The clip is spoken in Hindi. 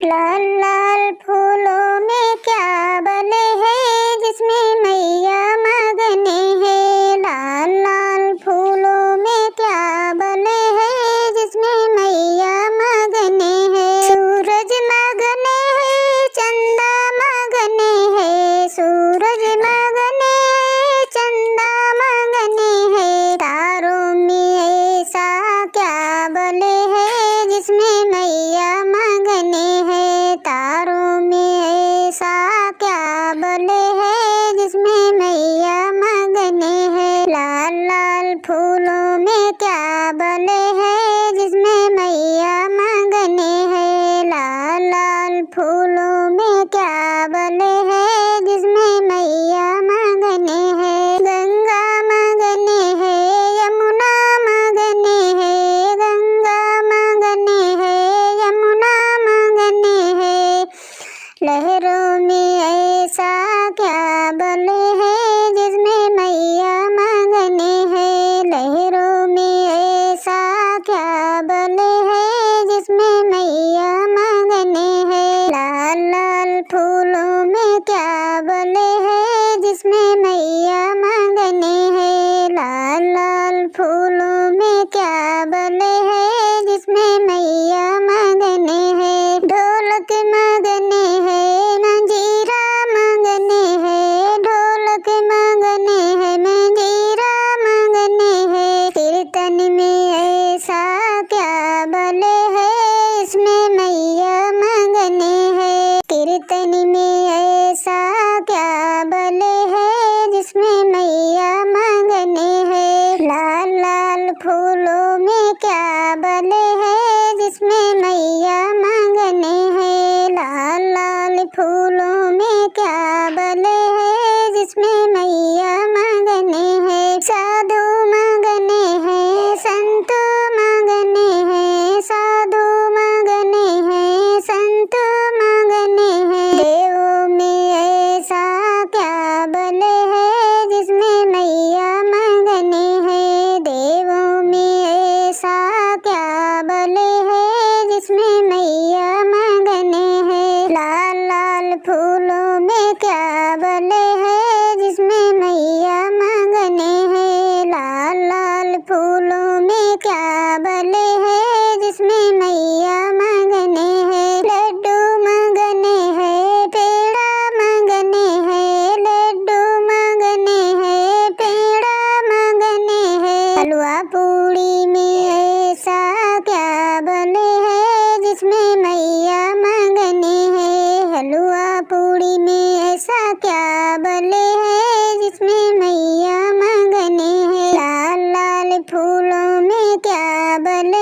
लाल लाल फूलों में क्या बने हैं जिसमें मैया मगने हैं। लाल लाल फूलों में क्या बने हैं जिसमें मैया मगने हैं। सूरज मगने हैं, चंदा मगने हैं, सूरज मगने हैं, चंदा मगने हैं। तारों में ऐसा क्या बने हैं जिसमें मैया मगने हैं। तारों में ऐसा क्या बने हैं जिसमें मैया मगने हैं। लाल लाल फूलों में क्या बने हैं जिसमें मैया मगने हैं। लाल लाल फूलों में क्या बने हैं जिसमें मैया मगने हैं। गंगा मगने हैं, यमुना मगने हैं, गंगा मगने हैं, यमुना मगने हैं। लहरों में ऐसा क्या बने हैं जिसमें मैया मगने हैं। लहरों में ऐसा क्या बने हैं जिसमें मैया मगने हैं। लाल लाल फूलों में क्या बने हैं जिसमें मैया मगने हैं। लाल लाल फूलों में क्या बने हैं जिसमें मैया मगने हैं। ढोलक मगने हैं, मंजीरा मगने हैं, ढोलक मगने हैं, मंजीरा मगने हैं। कीर्तन में ऐसा क्या बने हैं इसमें मैया मगने हैं। कीर्तन में ऐसा क्या बने हैं जिसमें मैया मगने हैं। लाल लाल फूलों में क्या बने हैं जिसमें मैया मगने हैं। लाल लाल फूलों में क्या बने हैं जिसमें मैया मगने हैं। साधु मगने हैं, संत मगने हैं, साधु मगने हैं, संत मगने हैं। देवों में ऐसा क्या बने हैं जिसमें मैया मगने हैं। देवों में ऐसा क्या बने हैं जिसमें मैया मगने हैं। लाल लाल फूलों में क्या बने हैं जिसमें मैया मगने हैं। लाल लाल फूलों में क्या बने हैं जिसमें मैया मगने हैं। लड्डू मगने हैं, पेड़ा मगने हैं, लड्डू मगने हैं, पेड़ा मगने हैं। हलवा पूड़ी में ऐसा क्या बने हैं जिसमें मैया मगने हैं। हलवा पूड़ी में ऐसा क्या बने हैं जिसमें मैया मगने हैं। लाल लाल फूलों में क्या बने